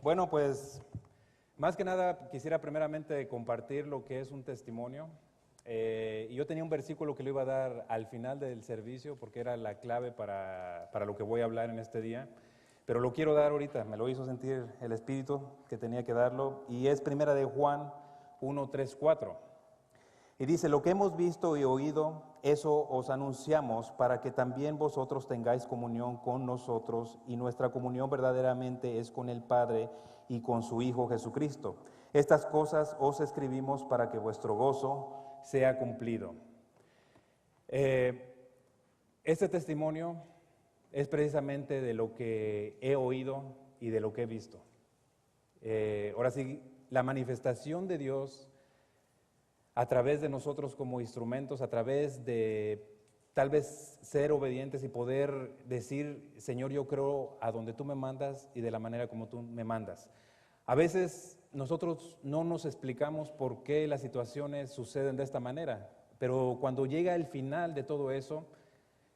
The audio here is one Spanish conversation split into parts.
Bueno, pues más que nada quisiera primeramente compartir lo que es un testimonio. Y yo tenía un versículo que lo iba a dar al final del servicio porque era la clave para lo que voy a hablar en este día, pero lo quiero dar ahorita, me lo hizo sentir el Espíritu que tenía que darlo, y es primera de Juan 1, 3, 4. Y dice, lo que hemos visto y oído, eso os anunciamos para que también vosotros tengáis comunión con nosotros, y nuestra comunión verdaderamente es con el Padre y con su Hijo Jesucristo. Estas cosas os escribimos para que vuestro gozo sea cumplido. Este testimonio es precisamente de lo que he oído y de lo que he visto. Ahora sí, la manifestación de Dios a través de nosotros como instrumentos, a través de tal vez ser obedientes y poder decir, Señor, yo creo a donde tú me mandas y de la manera como tú me mandas. A veces nosotros no nos explicamos por qué las situaciones suceden de esta manera, pero cuando llega el final de todo eso,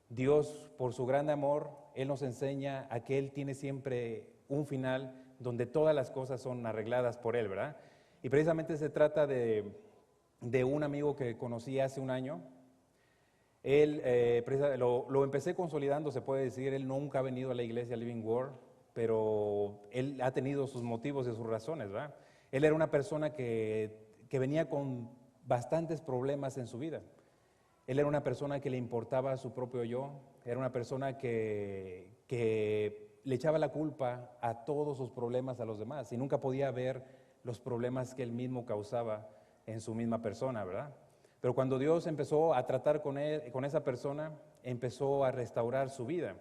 Dios, por su gran amor, Él nos enseña a que Él tiene siempre un final donde todas las cosas son arregladas por Él, ¿verdad? Y precisamente se trata de un amigo que conocí hace un año. Él, lo empecé consolidando, se puede decir. Él nunca ha venido a la iglesia Living Word, pero él ha tenido sus motivos y sus razones, ¿verdad? Él era una persona que venía con bastantes problemas en su vida. Él era una persona que le importaba su propio yo, era una persona que le echaba la culpa a todos sus problemas a los demás y nunca podía ver los problemas que él mismo causaba en su misma persona, ¿verdad? Pero cuando Dios empezó a tratar con él, con esa persona, empezó a restaurar su vida.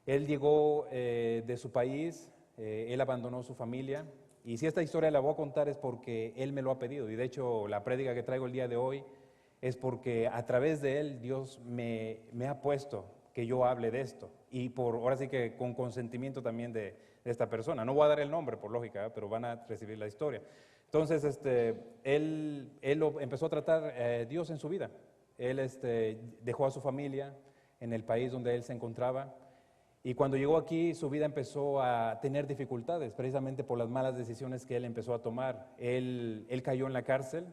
Él llegó de su país, él abandonó su familia, y si esta historia la voy a contar es porque él me lo ha pedido, y de hecho la prédica que traigo el día de hoy es porque a través de él Dios me ha puesto que yo hable de esto, y ahora sí que con consentimiento también de esta persona. No voy a dar el nombre por lógica, pero van a recibir la historia. Entonces, él lo empezó a tratar Dios en su vida. Él dejó a su familia en el país donde él se encontraba, y cuando llegó aquí su vida empezó a tener dificultades, precisamente por las malas decisiones que él empezó a tomar. Él cayó en la cárcel,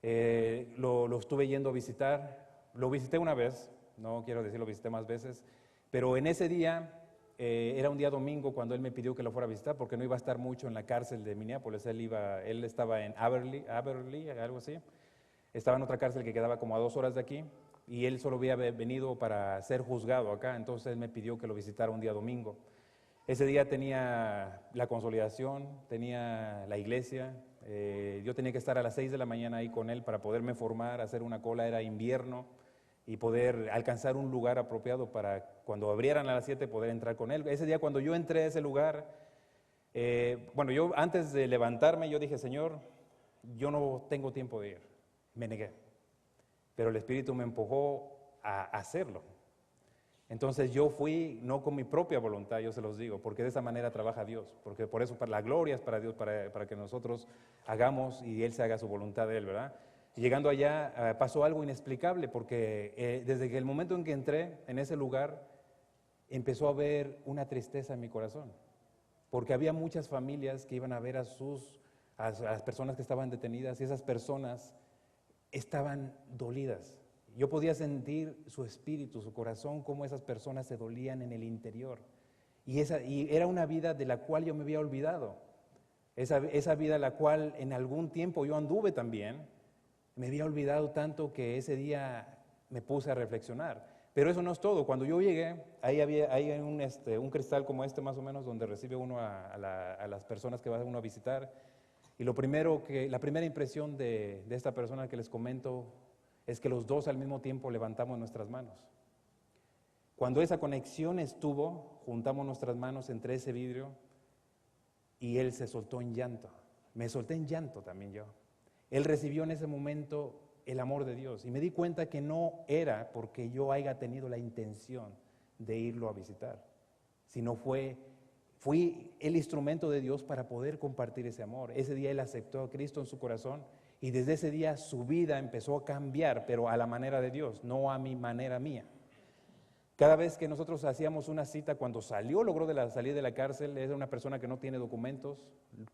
lo estuve yendo a visitar, lo visité una vez, no quiero decir lo visité más veces, pero en ese día, era un día domingo cuando él me pidió que lo fuera a visitar porque no iba a estar mucho en la cárcel de Minneapolis. Él estaba en Aberley, algo así. Estaba en otra cárcel que quedaba como a 2 horas de aquí y él solo había venido para ser juzgado acá, entonces él me pidió que lo visitara un día domingo. Ese día tenía la consolidación, tenía la iglesia, yo tenía que estar a las 6 de la mañana ahí con él para poderme formar, hacer una cola, era invierno, y poder alcanzar un lugar apropiado para cuando abrieran a las 7 poder entrar con él. Ese día cuando yo entré a ese lugar, bueno, yo antes de levantarme yo dije, Señor, yo no tengo tiempo de ir, me negué, pero el Espíritu me empujó a hacerlo. Entonces yo fui, no con mi propia voluntad, yo se los digo, porque de esa manera trabaja Dios, porque por eso la gloria es para Dios, para que nosotros hagamos y Él se haga su voluntad de Él, ¿verdad? Y llegando allá pasó algo inexplicable, porque desde que el momento en que entré en ese lugar, empezó a haber una tristeza en mi corazón, porque había muchas familias que iban a ver a las personas que estaban detenidas, y esas personas estaban dolidas. Yo podía sentir su espíritu, su corazón, cómo esas personas se dolían en el interior. Y era una vida de la cual yo me había olvidado. Esa vida la cual en algún tiempo yo anduve también, me había olvidado tanto que ese día me puse a reflexionar. Pero eso no es todo. Cuando yo llegué, ahí hay un cristal como este más o menos, donde recibe uno a las personas que va uno a visitar. Y la primera impresión de esta persona que les comento es que los dos al mismo tiempo levantamos nuestras manos. Cuando esa conexión estuvo, juntamos nuestras manos entre ese vidrio y él se soltó en llanto. Me solté en llanto también yo. Él recibió en ese momento el amor de Dios y me di cuenta que no era porque yo haya tenido la intención de irlo a visitar, sino fui el instrumento de Dios para poder compartir ese amor. Ese día él aceptó a Cristo en su corazón y desde ese día su vida empezó a cambiar, pero a la manera de Dios, no a mi manera mía. Cada vez que nosotros hacíamos una cita, cuando logró salir de la cárcel, era una persona que no tiene documentos.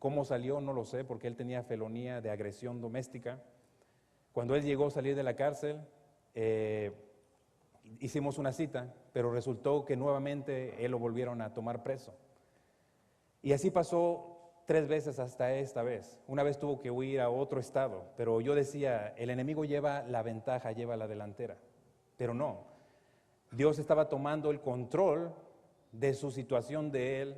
¿Cómo salió? No lo sé, porque él tenía felonía de agresión doméstica. Cuando él llegó a salir de la cárcel, hicimos una cita, pero resultó que nuevamente él lo volvieron a tomar preso. Y así pasó 3 veces hasta esta vez. Una vez tuvo que huir a otro estado, pero yo decía, el enemigo lleva la ventaja, lleva la delantera, pero no. Dios estaba tomando el control de su situación de él,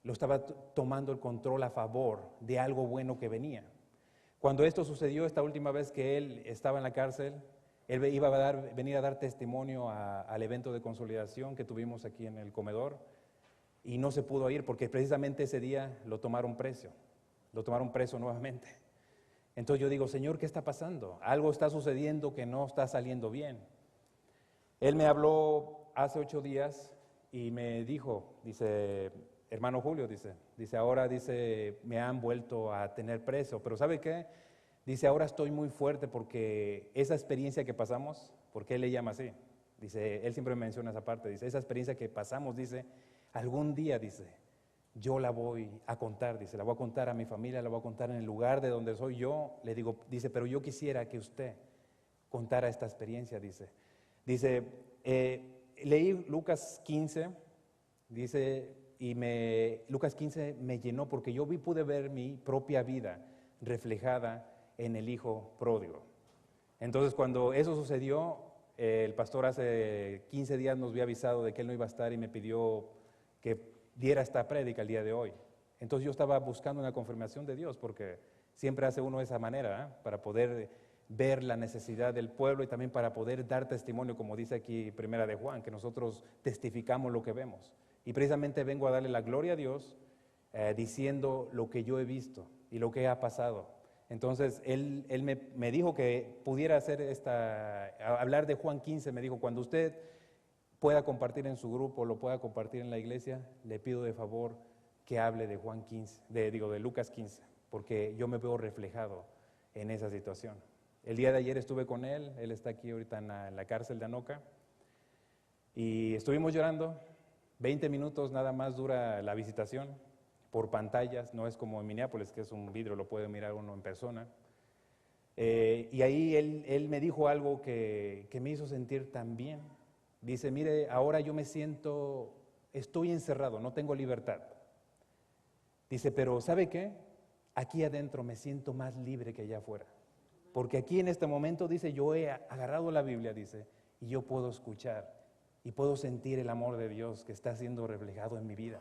lo estaba tomando el control a favor de algo bueno que venía. Cuando esto sucedió, esta última vez que él estaba en la cárcel, él iba a venir a dar testimonio al evento de consolidación que tuvimos aquí en el comedor y no se pudo ir porque precisamente ese día lo tomaron preso nuevamente. Entonces yo digo, Señor, ¿qué está pasando? Algo está sucediendo que no está saliendo bien. Él me habló hace 8 días y me dijo, dice, hermano Julio, dice, ahora me han vuelto a tener preso, pero ¿sabe qué? Dice, ahora estoy muy fuerte porque esa experiencia que pasamos, porque él le llama así, dice, él siempre menciona esa parte, dice, esa experiencia que pasamos, dice, algún día, dice, yo la voy a contar, dice, la voy a contar a mi familia, la voy a contar en el lugar de donde soy yo, le digo, dice, pero yo quisiera que usted contara esta experiencia, dice, leí Lucas 15, dice, y Lucas 15 me llenó porque yo pude ver mi propia vida reflejada en el hijo pródigo. Entonces, cuando eso sucedió, el pastor hace 15 días nos había avisado de que él no iba a estar y me pidió que diera esta prédica el día de hoy. Entonces yo estaba buscando una confirmación de Dios porque siempre hace uno de esa manera, para poder ver la necesidad del pueblo y también para poder dar testimonio, como dice aquí Primera de Juan, que nosotros testificamos lo que vemos. Y precisamente vengo a darle la gloria a Dios diciendo lo que yo he visto y lo que ha pasado. Entonces él me dijo que pudiera hablar de Juan 15, me dijo, cuando usted pueda compartir en su grupo, lo pueda compartir en la iglesia, le pido de favor que hable de Juan 15, de Lucas 15, porque yo me veo reflejado en esa situación. El día de ayer estuve con él está aquí ahorita en la cárcel de Anoka, y estuvimos llorando. 20 minutos nada más dura la visitación, por pantallas, no es como en Minneapolis, que es un vidrio, lo puede mirar uno en persona. Y ahí él me dijo algo que me hizo sentir tan bien. Dice, mire, ahora yo estoy encerrado, no tengo libertad. Dice, pero ¿sabe qué? Aquí adentro me siento más libre que allá afuera. Porque aquí en este momento, dice, yo he agarrado la Biblia, dice, y yo puedo escuchar y puedo sentir el amor de Dios que está siendo reflejado en mi vida.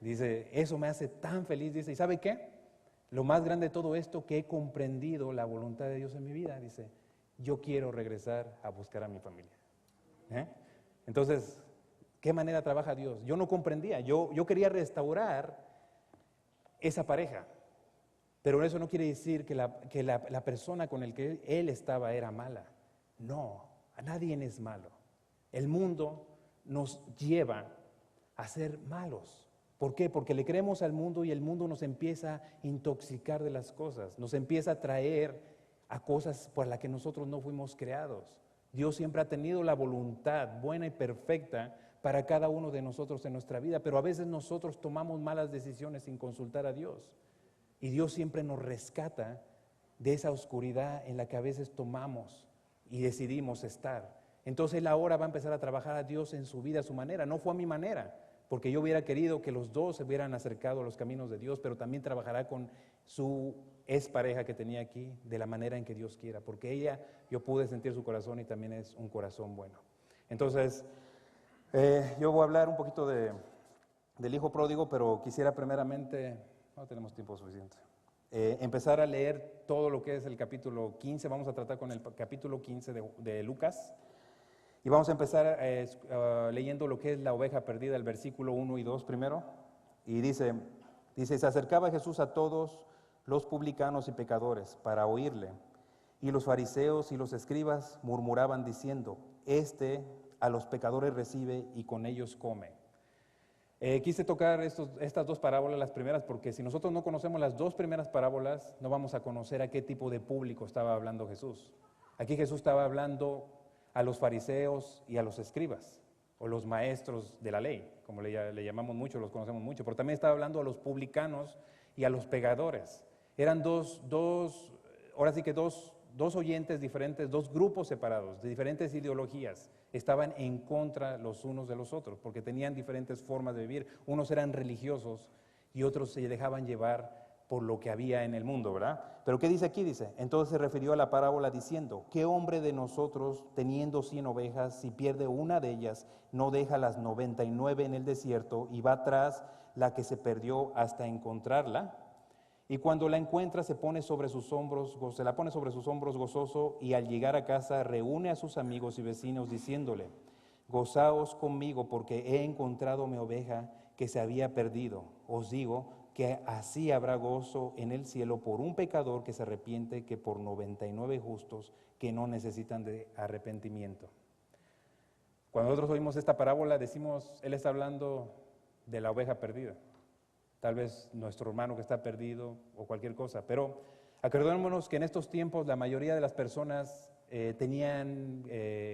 Dice, eso me hace tan feliz, dice, ¿y sabe qué? Lo más grande de todo esto, que he comprendido la voluntad de Dios en mi vida, dice, yo quiero regresar a buscar a mi familia. Entonces, ¿qué manera trabaja Dios? Yo no comprendía, yo quería restaurar esa pareja, pero eso no quiere decir que la persona con el que él estaba era mala. No, a nadie es malo. El mundo nos lleva a ser malos. ¿Por qué? Porque le creemos al mundo y el mundo nos empieza a intoxicar de las cosas, nos empieza a traer a cosas por las que nosotros no fuimos creados. Dios siempre ha tenido la voluntad buena y perfecta para cada uno de nosotros en nuestra vida, pero a veces nosotros tomamos malas decisiones sin consultar a Dios. Y Dios siempre nos rescata de esa oscuridad en la que a veces tomamos y decidimos estar. Entonces Él ahora va a empezar a trabajar a Dios en su vida, a su manera. No fue a mi manera, porque yo hubiera querido que los dos se hubieran acercado a los caminos de Dios, pero también trabajará con su expareja que tenía aquí de la manera en que Dios quiera, porque yo pude sentir su corazón y también es un corazón bueno. Entonces, yo voy a hablar un poquito del hijo pródigo, pero quisiera primeramente, no tenemos tiempo suficiente, empezar a leer todo lo que es el capítulo 15. Vamos a tratar con el capítulo 15 de Lucas. Y vamos a empezar leyendo lo que es la oveja perdida, el versículo 1 y 2 primero. Y dice, se acercaba Jesús a todos los publicanos y pecadores para oírle. Y los fariseos y los escribas murmuraban diciendo, a los pecadores recibe y con ellos come. Quise tocar estas dos parábolas, las primeras, porque si nosotros no conocemos las dos primeras parábolas, no vamos a conocer a qué tipo de público estaba hablando Jesús. Aquí Jesús estaba hablando a los fariseos y a los escribas, o los maestros de la ley, como le llamamos mucho, los conocemos mucho, pero también estaba hablando a los publicanos y a los pecadores. Eran ahora sí que dos oyentes diferentes, dos grupos separados, de diferentes ideologías. Estaban en contra los unos de los otros, porque tenían diferentes formas de vivir. Unos eran religiosos y otros se dejaban llevar por lo que había en el mundo, ¿verdad? Pero ¿qué dice aquí? Dice, entonces se refirió a la parábola diciendo, ¿qué hombre de nosotros, teniendo 100 ovejas, si pierde una de ellas, no deja las 99 en el desierto y va tras la que se perdió hasta encontrarla? Y cuando la encuentra se la pone sobre sus hombros gozoso, y al llegar a casa reúne a sus amigos y vecinos diciéndole, gozaos conmigo porque he encontrado mi oveja que se había perdido. Os digo que así habrá gozo en el cielo por un pecador que se arrepiente que por 99 justos que no necesitan de arrepentimiento. Cuando nosotros oímos esta parábola decimos, él está hablando de la oveja perdida. Tal vez nuestro hermano que está perdido o cualquier cosa, pero acordémonos que en estos tiempos la mayoría de las personas tenían,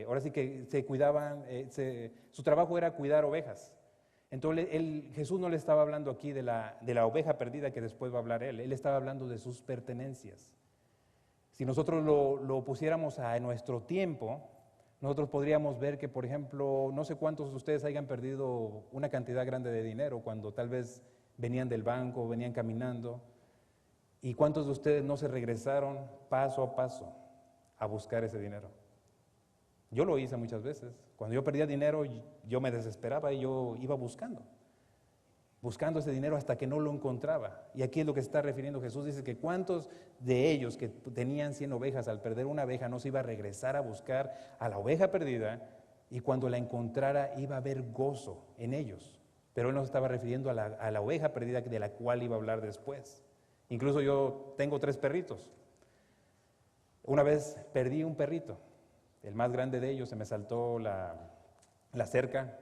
ahora sí que se cuidaban, su trabajo era cuidar ovejas. Entonces Jesús no le estaba hablando aquí de la oveja perdida que después va a hablar él estaba hablando de sus pertenencias. Si nosotros lo pusiéramos a nuestro tiempo, nosotros podríamos ver que, por ejemplo, no sé cuántos de ustedes hayan perdido una cantidad grande de dinero cuando tal vez venían del banco, venían caminando, y cuántos de ustedes no se regresaron paso a paso a buscar ese dinero. Yo lo hice muchas veces. Cuando yo perdía dinero, yo me desesperaba y yo iba buscando ese dinero hasta que no lo encontraba. Y aquí es lo que se está refiriendo Jesús. Dice que cuántos de ellos que tenían 100 ovejas, al perder una oveja, no se iba a regresar a buscar a la oveja perdida, y cuando la encontrara iba a haber gozo en ellos. Pero él no se estaba refiriendo a la oveja perdida de la cual iba a hablar después. Incluso yo tengo 3 perritos. Una vez perdí un perrito. El más grande de ellos se me saltó la cerca.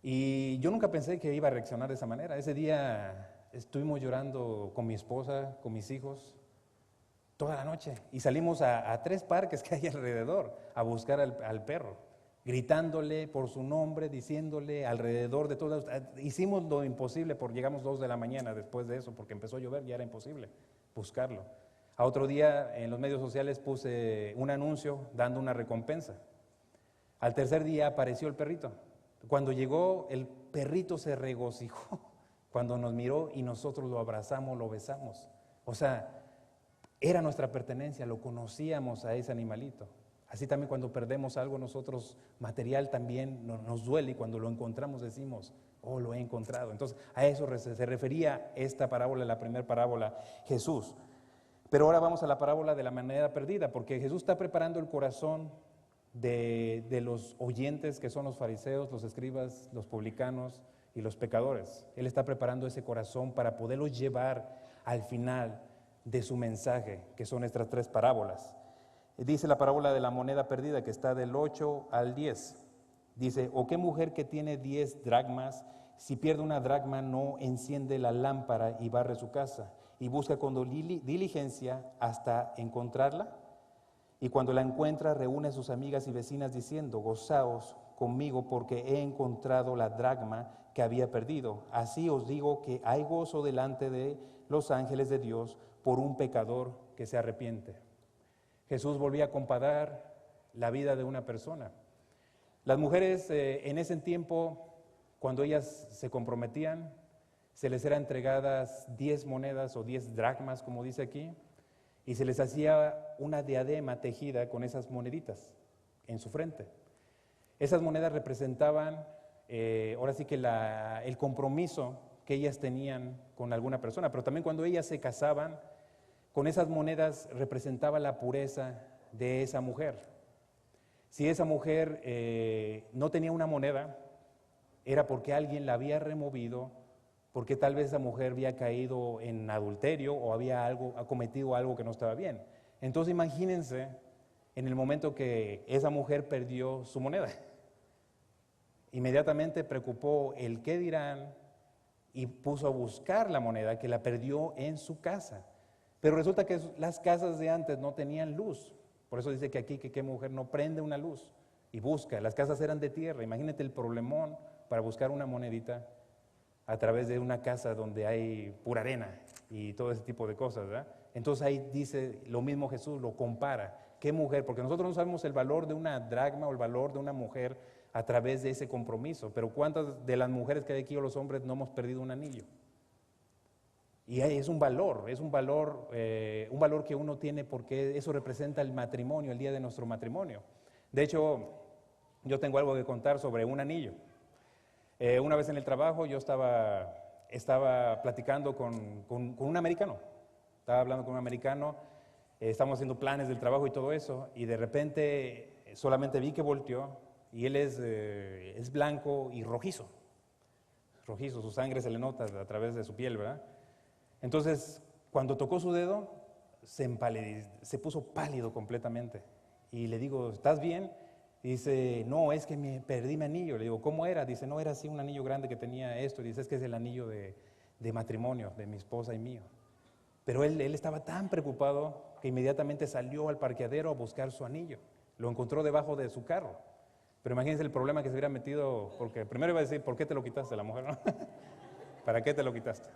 Y yo nunca pensé que iba a reaccionar de esa manera. Ese día estuvimos llorando con mi esposa, con mis hijos, toda la noche. Y salimos a 3 parques que hay alrededor a buscar al perro, gritándole por su nombre, diciéndole alrededor de todas. Hicimos lo imposible, llegamos 2 de la mañana después de eso, porque empezó a llover, ya era imposible buscarlo. A otro día en los medios sociales puse un anuncio dando una recompensa. Al tercer día apareció el perrito. Cuando llegó, el perrito se regocijó cuando nos miró y nosotros lo abrazamos, lo besamos. O sea, era nuestra pertenencia, lo conocíamos a ese animalito. Así también cuando perdemos algo nosotros, material, también nos duele, y cuando lo encontramos decimos, oh, lo he encontrado. Entonces a eso se refería esta parábola, la primera parábola, Jesús. Pero ahora vamos a la parábola de la moneda perdida, porque Jesús está preparando el corazón de los oyentes, que son los fariseos, los escribas, los publicanos y los pecadores. Él está preparando ese corazón para poderlos llevar al final de su mensaje, que son estas 3 parábolas. Dice la parábola de la moneda perdida, que está del 8 al 10. Dice, ¿o qué mujer que tiene 10 dracmas, si pierde una dracma, no enciende la lámpara y barre su casa, y busca con diligencia hasta encontrarla? Y cuando la encuentra, reúne a sus amigas y vecinas diciendo, gozaos conmigo porque he encontrado la dracma que había perdido. Así os digo que hay gozo delante de los ángeles de Dios por un pecador que se arrepiente. Jesús volvía a comparar la vida de una persona. Las mujeres en ese tiempo, cuando ellas se comprometían, se les eran entregadas 10 monedas o 10 dracmas, como dice aquí, y se les hacía una diadema tejida con esas moneditas en su frente. Esas monedas representaban, ahora sí que el compromiso que ellas tenían con alguna persona, pero también cuando ellas se casaban, con esas monedas representaba la pureza de esa mujer. Si esa mujer no tenía una moneda, era porque alguien la había removido, porque tal vez esa mujer había caído en adulterio o había cometido algo que no estaba bien. Entonces imagínense en el momento que esa mujer perdió su moneda. Inmediatamente preocupó el qué dirán y puso a buscar la moneda que la perdió en su casa. Pero resulta que las casas de antes no tenían luz. Por eso dice que aquí que qué mujer no prende una luz. y busca. Las casas eran de tierra, imagínate el problemón para buscar una monedita a través de una casa donde hay pura arena y todo ese tipo de cosas, ¿verdad? Entonces ahí dice lo mismo Jesús, lo compara. ¿Qué mujer? Porque nosotros no sabemos el valor de una dracma o el valor de una mujer a través de ese compromiso, pero ¿cuántas de las mujeres que hay aquí o los hombres no hemos perdido un anillo? Y es un valor que uno tiene porque eso representa el matrimonio, el día de nuestro matrimonio. De hecho, yo tengo algo que contar sobre un anillo. Una vez en el trabajo yo estaba platicando con un americano, estaba hablando con un americano, estábamos haciendo planes del trabajo y todo eso, y de repente solamente vi que volteó, y él es blanco y rojizo, su sangre se le nota a través de su piel, ¿verdad? Entonces, cuando tocó su dedo, se puso pálido completamente, y le digo, ¿estás bien? Y dice, no, es que me perdí mi anillo. Le digo, ¿cómo era? Dice, no, era así un anillo grande que tenía esto. Y dice, es que es el anillo de matrimonio de mi esposa y mío. Pero él estaba tan preocupado que inmediatamente salió al parqueadero a buscar su anillo. Lo encontró debajo de su carro. Pero imagínense el problema que se hubiera metido, porque primero iba a decir, ¿por qué te lo quitaste la mujer? ¿No? ¿Para qué te lo quitaste?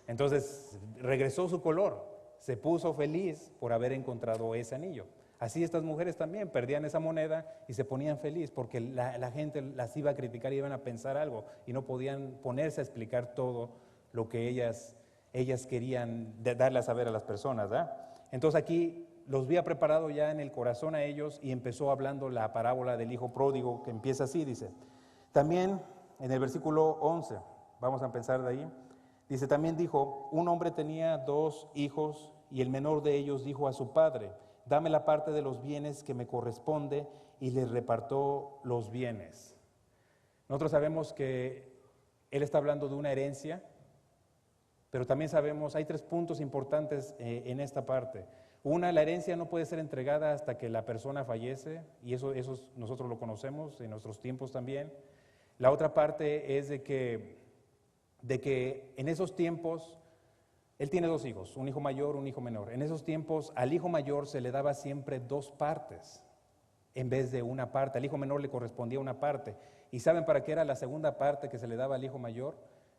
Entonces regresó su color, se puso feliz por haber encontrado ese anillo. Así estas mujeres también perdían esa moneda y se ponían feliz porque la gente las iba a criticar y iban a pensar algo y no podían ponerse a explicar todo lo que ellas querían darle a saber a las personas, ¿verdad? Entonces aquí los había preparado ya en el corazón a ellos y empezó hablando la parábola del hijo pródigo que empieza así, dice. También en el versículo 11, vamos a empezar de ahí, dice, también dijo, un hombre tenía 2 hijos y el menor de ellos dijo a su padre, dame la parte de los bienes que me corresponde, y les repartió los bienes. Nosotros sabemos que él está hablando de una herencia, pero también sabemos, hay 3 puntos importantes en esta parte. Una, la herencia no puede ser entregada hasta que la persona fallece, y eso nosotros lo conocemos en nuestros tiempos también. La otra parte es de que en esos tiempos, él tiene 2 hijos, un hijo mayor, un hijo menor. En esos tiempos al hijo mayor se le daba siempre 2 partes en vez de una parte. Al hijo menor le correspondía una parte. ¿Y saben para qué era la segunda parte que se le daba al hijo mayor?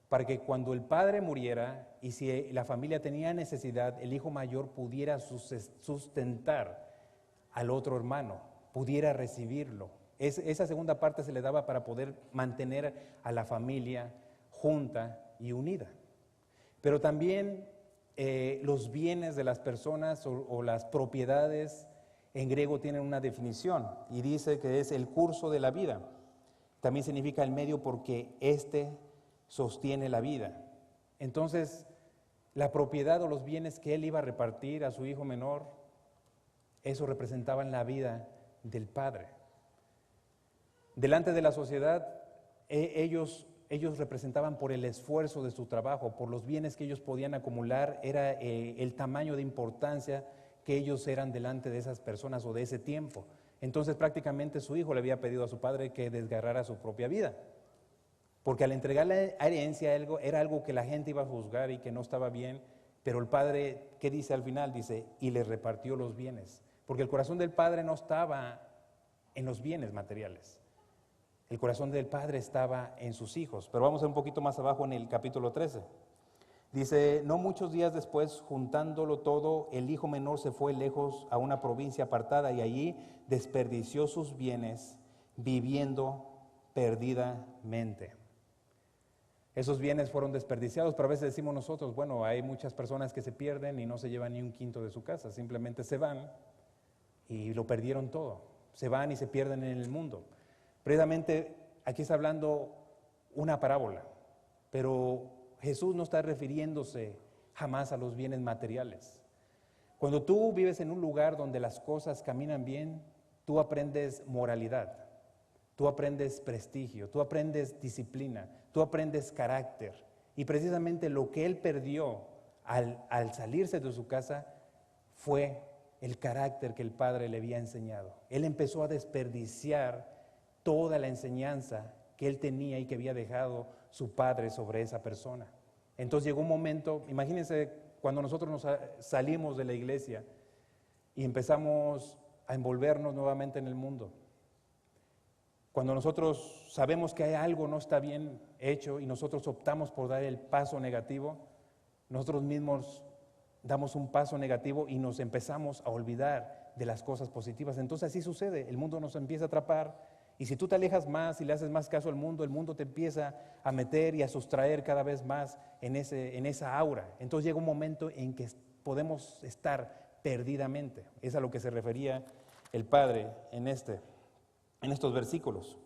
Para que cuando el padre muriera y si la familia tenía necesidad, el hijo mayor pudiera sustentar al otro hermano, pudiera recibirlo. Esa segunda parte se le daba para poder mantener a la familia junta y unida. Pero también los bienes de las personas o las propiedades en griego tienen una definición y dice que es el curso de la vida. También significa el medio porque éste sostiene la vida. Entonces, la propiedad o los bienes que él iba a repartir a su hijo menor, eso representaban la vida del padre. Delante de la sociedad, ellos representaban por el esfuerzo de su trabajo, por los bienes que ellos podían acumular, era el tamaño de importancia que ellos eran delante de esas personas o de ese tiempo. Entonces prácticamente su hijo le había pedido a su padre que desgarrara su propia vida, porque al entregar la herencia era algo que la gente iba a juzgar y que no estaba bien, pero el padre, ¿qué dice al final? Dice, y le repartió los bienes, porque el corazón del padre no estaba en los bienes materiales. El corazón del padre estaba en sus hijos. Pero vamos a un poquito más abajo en el capítulo 13. Dice, no muchos días después, juntándolo todo, el hijo menor se fue lejos a una provincia apartada y allí desperdició sus bienes viviendo perdidamente. Esos bienes fueron desperdiciados, pero a veces decimos nosotros, bueno, hay muchas personas que se pierden y no se llevan ni un quinto de su casa, simplemente se van y lo perdieron todo. Se van y se pierden en el mundo. Precisamente aquí está hablando una parábola, pero Jesús no está refiriéndose jamás a los bienes materiales. Cuando tú vives en un lugar donde las cosas caminan bien, tú aprendes moralidad, tú aprendes prestigio, tú aprendes disciplina, tú aprendes carácter. Y precisamente lo que él perdió al salirse de su casa fue el carácter que el Padre le había enseñado. Él empezó a desperdiciar toda la enseñanza que él tenía y que había dejado su padre sobre esa persona. Entonces llegó un momento, imagínense cuando nosotros nos salimos de la iglesia y empezamos a envolvernos nuevamente en el mundo. Cuando nosotros sabemos que algo no está bien hecho y nosotros optamos por dar el paso negativo, nosotros mismos damos un paso negativo y nos empezamos a olvidar de las cosas positivas. Entonces así sucede, el mundo nos empieza a atrapar y si tú te alejas más y le haces más caso al mundo te empieza a meter y a sustraer cada vez más en esa aura. Entonces llega un momento en que podemos estar perdidamente. Es a lo que se refería el Padre en estos versículos.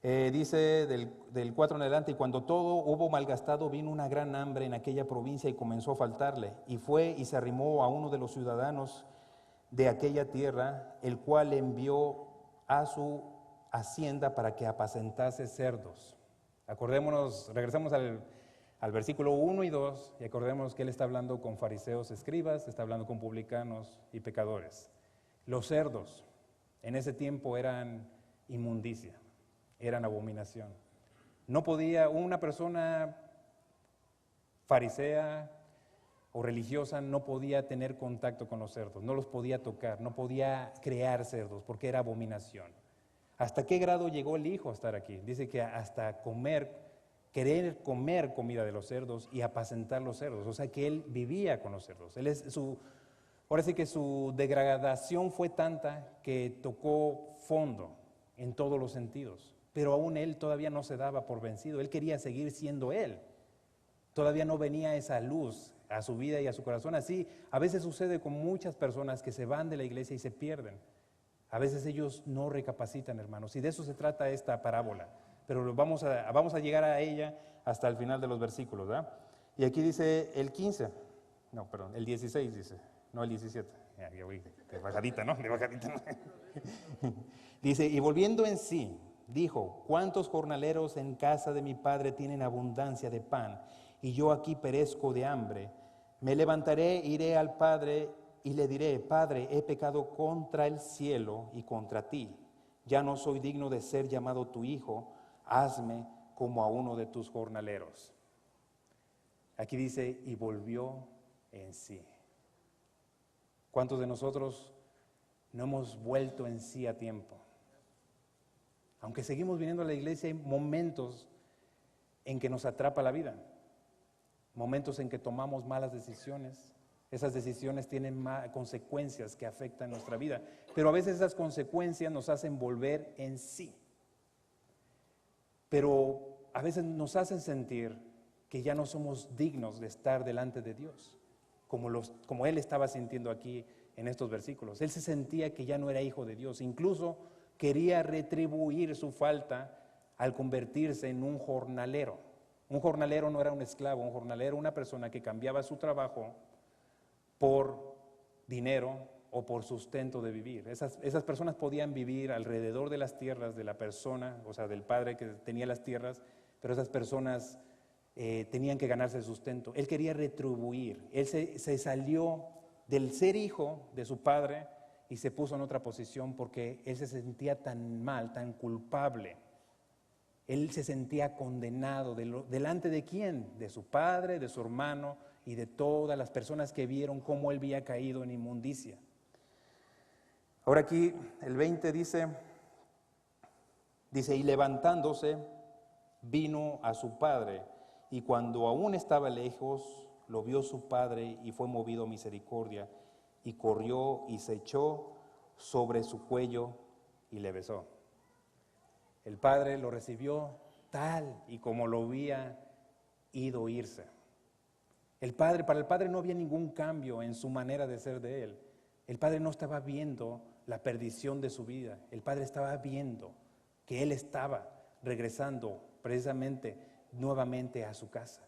Dice del 4 en adelante, y cuando todo hubo malgastado, vino una gran hambre en aquella provincia y comenzó a faltarle. Y fue y se arrimó a uno de los ciudadanos de aquella tierra, el cual le envió a su hacienda para que apacentase cerdos. Acordémonos, regresamos al versículo 1 y 2 y acordémonos que él está hablando con fariseos, escribas, está hablando con publicanos y pecadores. Los cerdos en ese tiempo eran inmundicia, eran abominación. No podía una persona farisea o religiosa no podía tener contacto con los cerdos, no los podía tocar, no podía crear cerdos porque era abominación. ¿Hasta qué grado llegó el hijo a estar aquí? Dice que hasta querer comer comida de los cerdos y apacentar los cerdos, o sea que él vivía con los cerdos. Ahora sí que su degradación fue tanta que tocó fondo en todos los sentidos, pero aún él todavía no se daba por vencido, él quería seguir siendo él. Todavía no venía esa luz a su vida y a su corazón. Así a veces sucede con muchas personas que se van de la iglesia y se pierden. A veces ellos no recapacitan, hermanos, y de eso se trata esta parábola. Pero vamos a llegar a ella hasta el final de los versículos, ¿verdad? Y aquí dice el 16 dice, no el 17. Ya voy de bajadita, ¿no? De bajadita, ¿no? Dice, y volviendo en sí, dijo, ¿cuántos jornaleros en casa de mi padre tienen abundancia de pan? Y yo aquí perezco de hambre. Me levantaré, iré al Padre y le diré, Padre, he pecado contra el cielo y contra ti. Ya no soy digno de ser llamado tu hijo. Hazme como a uno de tus jornaleros. Aquí dice, y volvió en sí. ¿Cuántos de nosotros no hemos vuelto en sí a tiempo? Aunque seguimos viniendo a la iglesia, hay momentos en que nos atrapa la vida. Momentos en que tomamos malas decisiones. Esas decisiones tienen consecuencias que afectan nuestra vida. Pero a veces esas consecuencias nos hacen volver en sí. Pero a veces nos hacen sentir que ya no somos dignos de estar delante de Dios, como él estaba sintiendo aquí en estos versículos. Él se sentía que ya no era hijo de Dios, incluso quería retribuir su falta al convertirse en un jornalero. Un jornalero no era un esclavo, un jornalero era una persona que cambiaba su trabajo por dinero o por sustento de vivir. Esas personas podían vivir alrededor de las tierras de la persona, o sea, del padre que tenía las tierras, pero esas personas tenían que ganarse el sustento. Él quería retribuir, él se salió del ser hijo de su padre y se puso en otra posición porque él se sentía tan mal, tan culpable. Él se sentía condenado, ¿delante de quién? De su padre, de su hermano y de todas las personas que vieron cómo él había caído en inmundicia. Ahora aquí el 20 dice, y levantándose vino a su padre, y cuando aún estaba lejos, lo vio su padre y fue movido a misericordia, y corrió y se echó sobre su cuello y le besó. El padre lo recibió tal y como lo había ido irse. Para el padre no había ningún cambio en su manera de ser de él. El padre no estaba viendo la perdición de su vida. El padre estaba viendo que él estaba regresando precisamente nuevamente a su casa.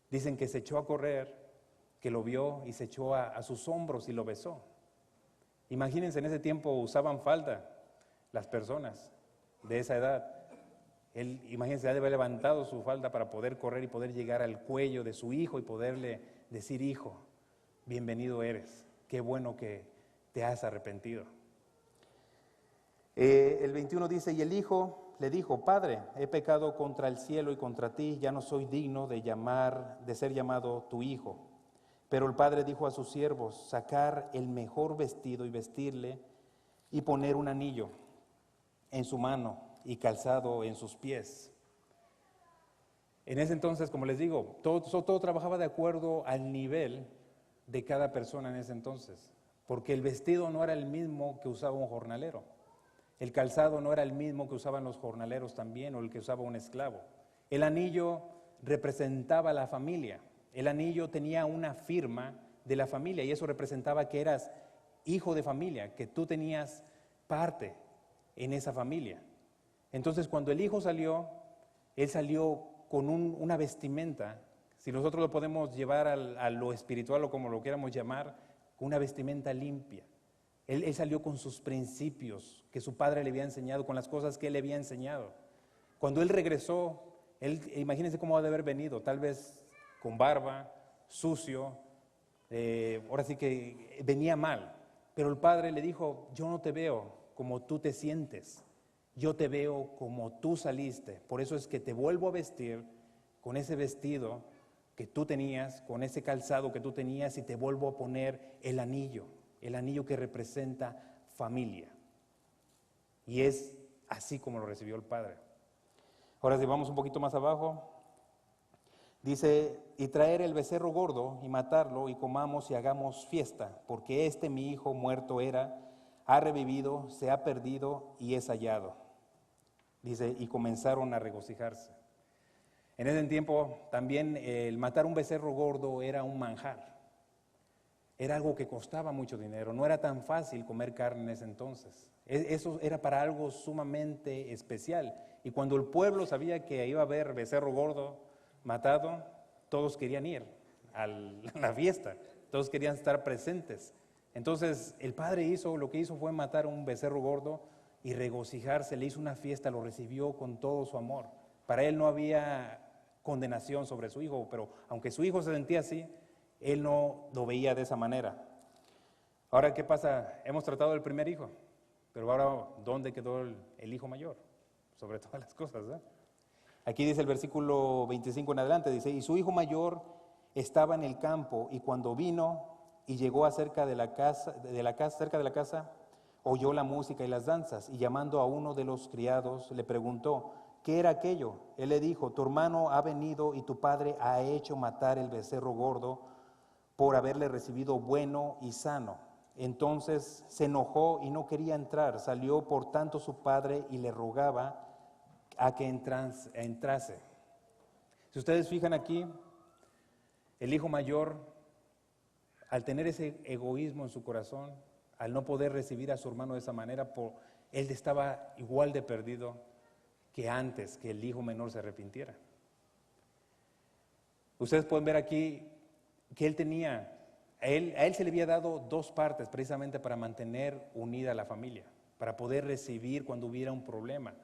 Dicen que se echó a correr, que lo vio y se echó a sus hombros y lo besó. Imagínense, en ese tiempo usaban falda las personas de esa edad. Él, imagínense, ha de haber levantado su falda para poder correr y poder llegar al cuello de su hijo y poderle decir, hijo, bienvenido eres, qué bueno que te has arrepentido. El 21 dice, y el hijo le dijo, Padre, he pecado contra el cielo y contra ti, ya no soy digno de ser llamado tu hijo. Pero el padre dijo a sus siervos, sacar el mejor vestido y vestirle y poner un anillo en su mano y calzado en sus pies. En ese entonces, como les digo, todo trabajaba de acuerdo al nivel de cada persona en ese entonces, porque el vestido no era el mismo que usaba un jornalero, el calzado no era el mismo que usaban los jornaleros también o el que usaba un esclavo. El anillo representaba a la familia, el anillo tenía una firma de la familia y eso representaba que eras hijo de familia, que tú tenías parte en esa familia. Entonces, cuando el hijo salió, él salió con una vestimenta, si nosotros lo podemos llevar a lo espiritual o como lo quieramos llamar, una vestimenta limpia. Él salió con sus principios que su padre le había enseñado, con las cosas que él le había enseñado. Cuando él regresó, imagínense cómo ha de haber venido, tal vez con barba, sucio, ahora sí que venía mal. Pero el padre le dijo, yo no te veo como tú te sientes, yo te veo como tú saliste. Por eso es que te vuelvo a vestir con ese vestido que tú tenías, con ese calzado que tú tenías y te vuelvo a poner el anillo que representa familia. Y es así como lo recibió el padre. Ahora si vamos un poquito más abajo, dice, y traer el becerro gordo y matarlo y comamos y hagamos fiesta, porque mi hijo muerto era, ha revivido, se ha perdido y es hallado. Dice, y comenzaron a regocijarse. En ese tiempo también el matar un becerro gordo era un manjar. Era algo que costaba mucho dinero, no era tan fácil comer carne en ese entonces. Eso era para algo sumamente especial. Y cuando el pueblo sabía que iba a haber becerro gordo matado, todos querían ir a la fiesta, todos querían estar presentes. Entonces el padre lo que hizo fue matar un becerro gordo y regocijarse, le hizo una fiesta, lo recibió con todo su amor. Para él no había condenación sobre su hijo, pero aunque su hijo se sentía así, él no lo veía de esa manera. Ahora, ¿qué pasa? Hemos tratado del primer hijo, pero ahora, ¿dónde quedó el hijo mayor? Sobre todas las cosas, ¿eh? Aquí dice el versículo 25 en adelante, dice, y su hijo mayor estaba en el campo, y cuando vino y llegó cerca de la casa, oyó la música y las danzas, y llamando a uno de los criados, le preguntó, ¿qué era aquello? Él le dijo, tu hermano ha venido y tu padre ha hecho matar el becerro gordo por haberle recibido bueno y sano. Entonces se enojó y no quería entrar. Salió por tanto su padre y le rogaba a que entrase. Si ustedes fijan aquí, el hijo mayor, al tener ese egoísmo en su corazón, al no poder recibir a su hermano de esa manera, él estaba igual de perdido que antes que el hijo menor se arrepintiera. Ustedes pueden ver aquí que a él se le había dado dos partes precisamente para mantener unida a la familia, para poder recibir cuando hubiera un problema.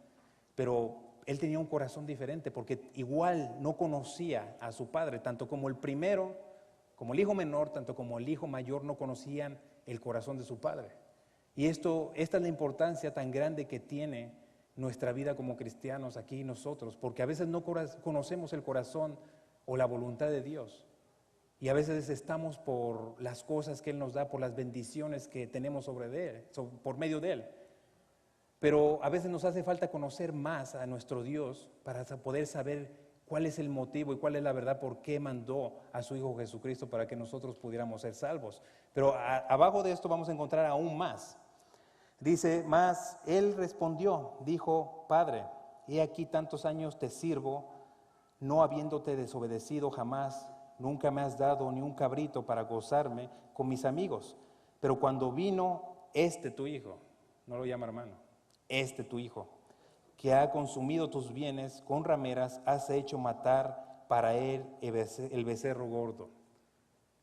Pero él tenía un corazón diferente porque igual no conocía a su padre, tanto como el primero, como el hijo menor, tanto como el hijo mayor no conocían el corazón de su padre. Y esta es la importancia tan grande que tiene nuestra vida como cristianos aquí nosotros, porque a veces no conocemos el corazón o la voluntad de Dios. Y a veces estamos por las cosas que Él nos da, por las bendiciones que tenemos por medio de Él. Pero a veces nos hace falta conocer más a nuestro Dios para poder saber cuál es el motivo y cuál es la verdad por qué mandó a su Hijo Jesucristo para que nosotros pudiéramos ser salvos. Pero abajo de esto vamos a encontrar aún más. Dice, mas Él respondió, dijo, Padre, he aquí tantos años te sirvo, no habiéndote desobedecido jamás. Nunca me has dado ni un cabrito para gozarme con mis amigos. Pero cuando vino tu hijo, no lo llama hermano, tu hijo, que ha consumido tus bienes, con rameras has hecho matar para él el becerro gordo.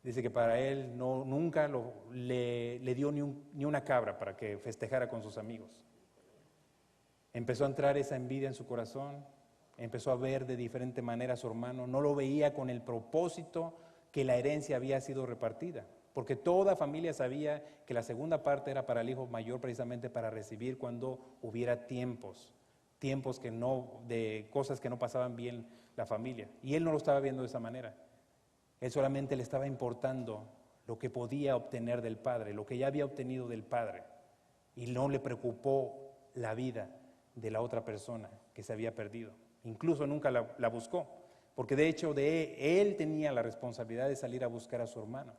Dice que para él nunca le dio ni una cabra para que festejara con sus amigos. Empezó a entrar esa envidia en su corazón. Empezó a ver de diferente manera a su hermano, no lo veía con el propósito que la herencia había sido repartida, porque toda familia sabía que la segunda parte era para el hijo mayor precisamente para recibir cuando hubiera tiempos de cosas que no pasaban bien la familia, y él no lo estaba viendo de esa manera. Él solamente le estaba importando lo que podía obtener del Padre, lo que ya había obtenido del Padre, y no le preocupó la vida de la otra persona que se había perdido. Incluso nunca la buscó, porque de hecho él tenía la responsabilidad de salir a buscar a su hermano.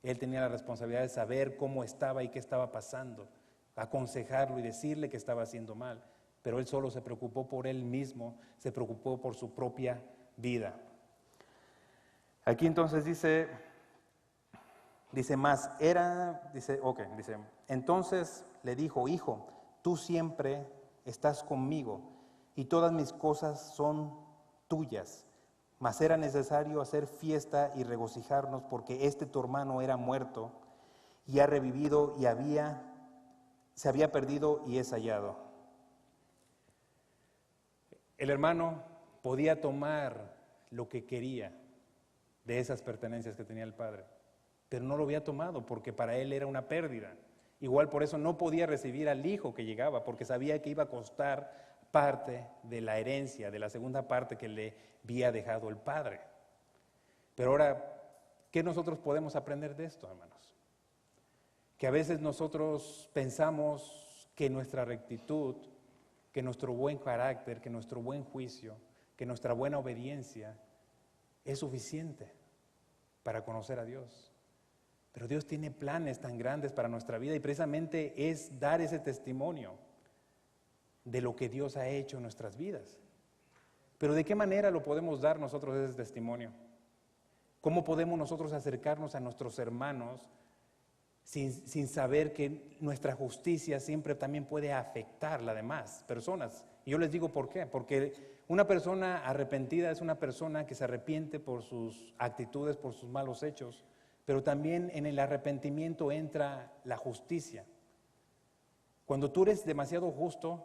Él tenía la responsabilidad de saber cómo estaba y qué estaba pasando, aconsejarlo y decirle que estaba haciendo mal. Pero él solo se preocupó por él mismo, se preocupó por su propia vida. Aquí entonces dice, entonces le dijo, hijo, tú siempre estás conmigo y todas mis cosas son tuyas. Mas era necesario hacer fiesta y regocijarnos porque tu hermano era muerto y ha revivido y se había perdido y es hallado. El hermano podía tomar lo que quería de esas pertenencias que tenía el padre, pero no lo había tomado porque para él era una pérdida. Igual por eso no podía recibir al hijo que llegaba, porque sabía que iba a costar parte de la herencia, de la segunda parte que le había dejado el padre. Pero ahora, ¿qué nosotros podemos aprender de esto, hermanos? Que a veces nosotros pensamos que nuestra rectitud, que nuestro buen carácter, que nuestro buen juicio, que nuestra buena obediencia es suficiente para conocer a Dios. Pero Dios tiene planes tan grandes para nuestra vida y precisamente es dar ese testimonio de lo que Dios ha hecho en nuestras vidas. Pero ¿de qué manera lo podemos dar nosotros ese testimonio? ¿Cómo podemos nosotros acercarnos a nuestros hermanos sin saber que nuestra justicia siempre también puede afectar a las demás personas? Y yo les digo por qué. Porque una persona arrepentida es una persona que se arrepiente por sus actitudes, por sus malos hechos, pero también en el arrepentimiento entra la justicia. Cuando tú eres demasiado justo,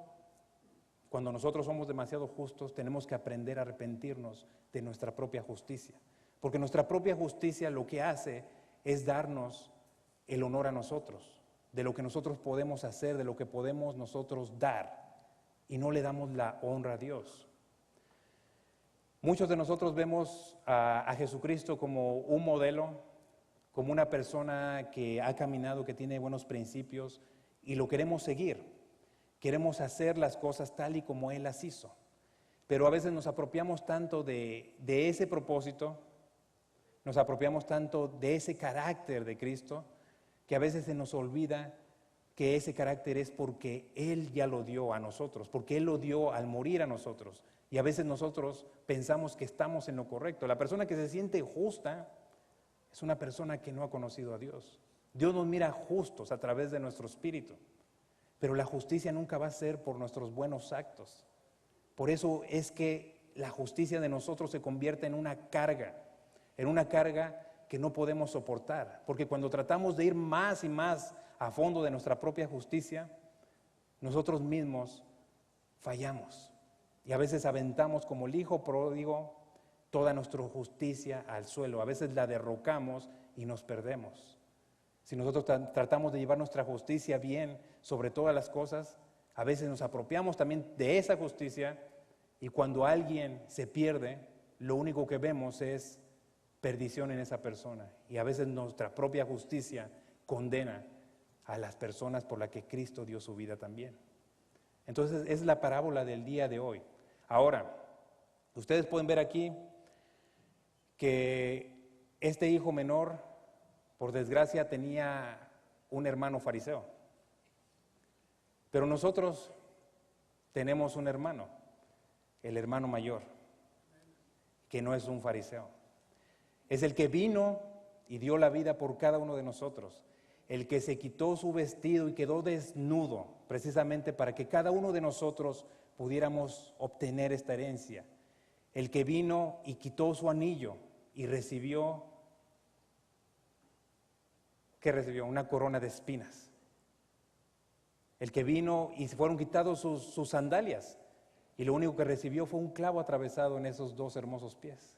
cuando nosotros somos demasiado justos, tenemos que aprender a arrepentirnos de nuestra propia justicia. Porque nuestra propia justicia lo que hace es darnos el honor a nosotros, de lo que nosotros podemos hacer, de lo que podemos nosotros dar, y no le damos la honra a Dios. Muchos de nosotros vemos a Jesucristo como un modelo, como una persona que ha caminado, que tiene buenos principios, y lo queremos seguir. Queremos hacer las cosas tal y como Él las hizo. Pero a veces nos apropiamos tanto de ese propósito, nos apropiamos tanto de ese carácter de Cristo, que a veces se nos olvida que ese carácter es porque Él ya lo dio a nosotros, porque Él lo dio al morir a nosotros. Y a veces nosotros pensamos que estamos en lo correcto. La persona que se siente justa es una persona que no ha conocido a Dios. Dios nos mira justos a través de nuestro espíritu, pero la justicia nunca va a ser por nuestros buenos actos. Por eso es que la justicia de nosotros se convierte en una carga que no podemos soportar, porque cuando tratamos de ir más y más a fondo de nuestra propia justicia, nosotros mismos fallamos y a veces aventamos como el hijo pródigo toda nuestra justicia al suelo. A veces la derrocamos y nos perdemos. Si nosotros tratamos de llevar nuestra justicia bien sobre todas las cosas, a veces nos apropiamos también de esa justicia y cuando alguien se pierde, lo único que vemos es perdición en esa persona. Y a veces nuestra propia justicia condena a las personas por las que Cristo dio su vida también. Entonces es la parábola del día de hoy. Ahora, ustedes pueden ver aquí que este hijo menor, por desgracia, tenía un hermano fariseo. Pero nosotros tenemos un hermano, el hermano mayor, que no es un fariseo. Es el que vino y dio la vida por cada uno de nosotros. El que se quitó su vestido y quedó desnudo, precisamente para que cada uno de nosotros pudiéramos obtener esta herencia. El que vino y quitó su anillo y recibió, ¿qué recibió? Una corona de espinas. El que vino y fueron quitados sus sandalias y lo único que recibió fue un clavo atravesado en esos dos hermosos pies.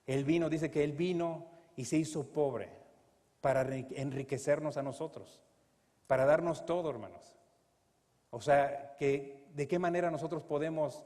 Él vino, dice que Él vino y se hizo pobre para enriquecernos a nosotros, para darnos todo, hermanos. O sea, ¿de qué manera nosotros podemos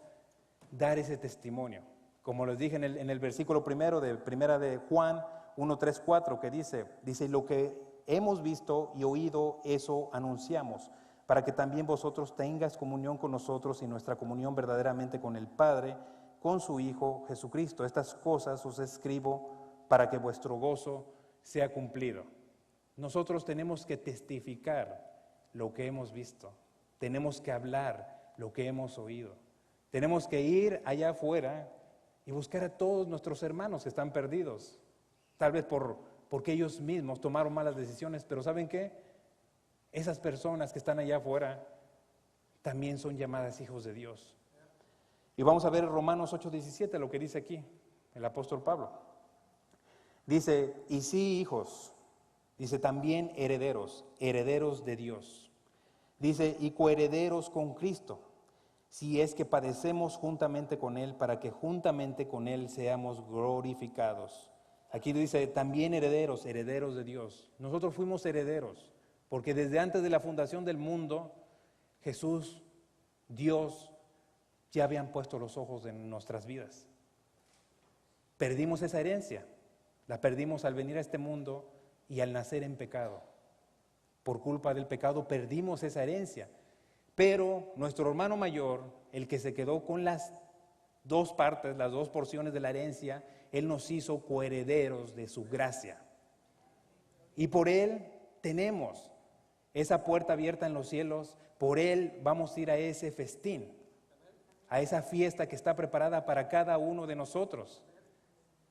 dar ese testimonio? Como les dije en el versículo primero de Primera de Juan 1, 3, 4, que dice, lo que hemos visto y oído, eso anunciamos, para que también vosotros tengáis comunión con nosotros y nuestra comunión verdaderamente con el Padre, con su Hijo Jesucristo. Estas cosas os escribo para que vuestro gozo sea cumplido. Nosotros tenemos que testificar lo que hemos visto, tenemos que hablar lo que hemos oído, tenemos que ir allá afuera y buscar a todos nuestros hermanos que están perdidos, tal vez porque ellos mismos tomaron malas decisiones, pero ¿saben qué? Esas personas que están allá afuera también son llamadas hijos de Dios. Y vamos a ver Romanos 8:17, lo que dice aquí el apóstol Pablo. Dice, y sí, hijos, dice también herederos, herederos de Dios. Dice, y coherederos con Cristo, si es que padecemos juntamente con Él, para que juntamente con Él seamos glorificados. Aquí dice, también herederos, herederos de Dios. Nosotros fuimos herederos, porque desde antes de la fundación del mundo, Jesús, Dios, ya habían puesto los ojos en nuestras vidas. Perdimos esa herencia, la perdimos al venir a este mundo y al nacer en pecado. Por culpa del pecado perdimos esa herencia. Pero nuestro hermano mayor, el que se quedó con las dos partes, las dos porciones de la herencia, Él nos hizo coherederos de su gracia. Y por Él tenemos esa puerta abierta en los cielos, por Él vamos a ir a ese festín, a esa fiesta que está preparada para cada uno de nosotros.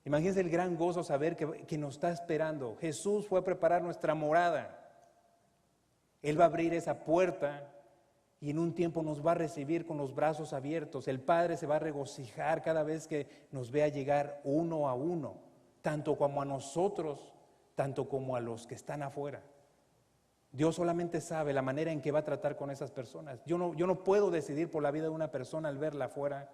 Imagínense el gran gozo saber que nos está esperando. Jesús fue a preparar nuestra morada. Él va a abrir esa puerta y en un tiempo nos va a recibir con los brazos abiertos. El Padre se va a regocijar cada vez que nos vea llegar uno a uno, tanto como a nosotros, tanto como a los que están afuera. Dios solamente sabe la manera en que va a tratar con esas personas. Yo no puedo decidir por la vida de una persona al verla afuera,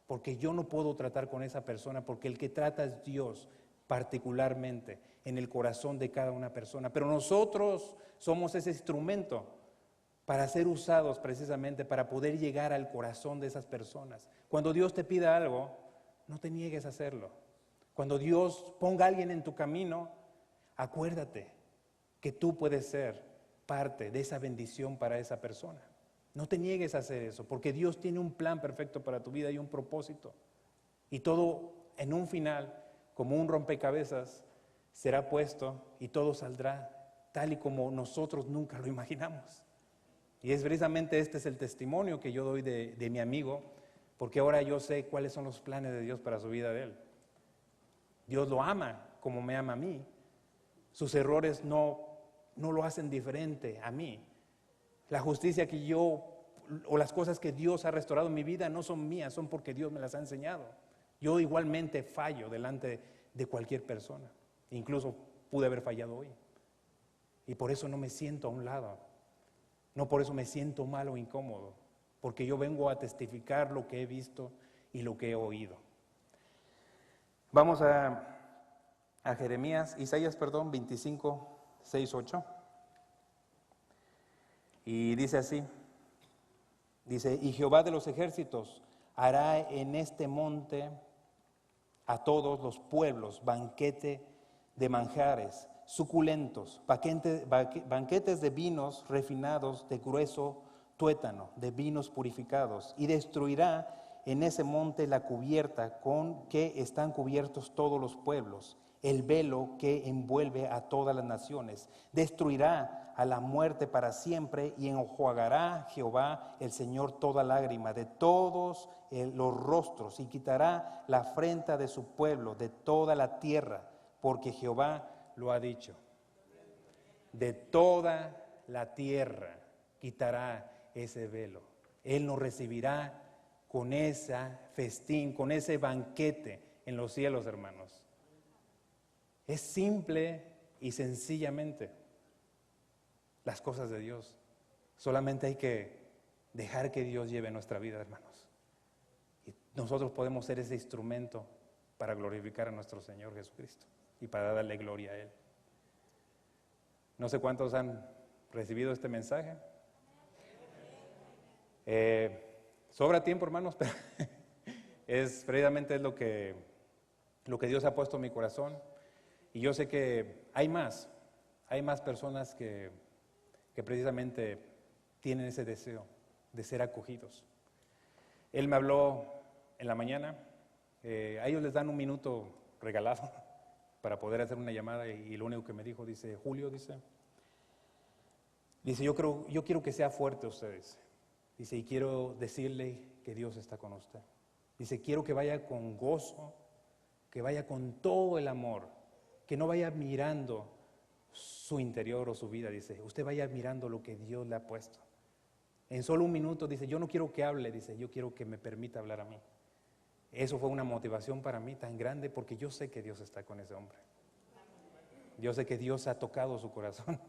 porque yo no puedo tratar con esa persona, porque el que trata es Dios, particularmente en el corazón de cada una persona. Pero nosotros somos ese instrumento para ser usados precisamente para poder llegar al corazón de esas personas. Cuando Dios te pida algo, no te niegues a hacerlo. Cuando Dios ponga a alguien en tu camino, acuérdate que tú puedes ser parte de esa bendición para esa persona. No te niegues a hacer eso, porque Dios tiene un plan perfecto para tu vida y un propósito. Y todo en un final, como un rompecabezas, será puesto y todo saldrá tal y como nosotros nunca lo imaginamos. Y es precisamente este es el testimonio que yo doy de mi amigo, porque ahora yo sé cuáles son los planes de Dios para su vida de él. Dios lo ama como me ama a mí. Sus errores no lo hacen diferente a mí. La justicia que yo, o las cosas que Dios ha restaurado en mi vida no son mías, son porque Dios me las ha enseñado. Yo igualmente fallo delante de cualquier persona. Incluso pude haber fallado hoy. Y por eso no me siento a un lado. No por eso me siento mal o incómodo, porque yo vengo a testificar lo que he visto y lo que he oído. Vamos a Isaías 25, 6, 8. Y dice así, dice, y Jehová de los ejércitos hará en este monte a todos los pueblos banquete de manjares suculentos, banquetes de vinos refinados de grueso tuétano, de vinos purificados, y destruirá en ese monte la cubierta con que están cubiertos todos los pueblos, el velo que envuelve a todas las naciones. Destruirá a la muerte para siempre y enjuagará Jehová el Señor toda lágrima de todos los rostros y quitará la afrenta de su pueblo, de toda la tierra, porque Jehová lo ha dicho. De toda la tierra quitará ese velo. Él nos recibirá con ese festín, con ese banquete en los cielos, hermanos. Es simple y sencillamente las cosas de Dios. Solamente hay que dejar que Dios lleve nuestra vida, hermanos. Y nosotros podemos ser ese instrumento para glorificar a nuestro Señor Jesucristo y para darle gloria a Él. No sé cuántos han recibido este mensaje. Sobra tiempo, hermanos, pero es precisamente lo que Dios ha puesto en mi corazón. Y yo sé que hay más personas que precisamente tienen ese deseo de ser acogidos. Él me habló en la mañana, a ellos les dan un minuto regalado para poder hacer una llamada y lo único que me dijo, dice, Julio, dice, yo quiero que sea fuerte ustedes. Dice, y quiero decirle que Dios está con usted. Dice, quiero que vaya con gozo, que vaya con todo el amor, que no vaya mirando su interior o su vida. Dice, usted vaya mirando lo que Dios le ha puesto. En solo un minuto, dice, yo no quiero que hable, dice, yo quiero que me permita hablar a mí. Eso fue una motivación para mí tan grande porque yo sé que Dios está con ese hombre. Yo sé que Dios ha tocado su corazón.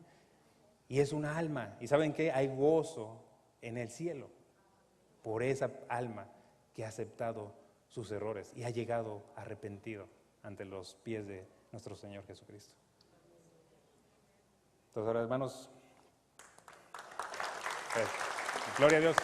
Y es una alma. ¿Y saben qué? Hay gozo en el cielo por esa alma que ha aceptado sus errores y ha llegado arrepentido ante los pies de nuestro Señor Jesucristo. Entonces ahora, hermanos, gloria a Dios.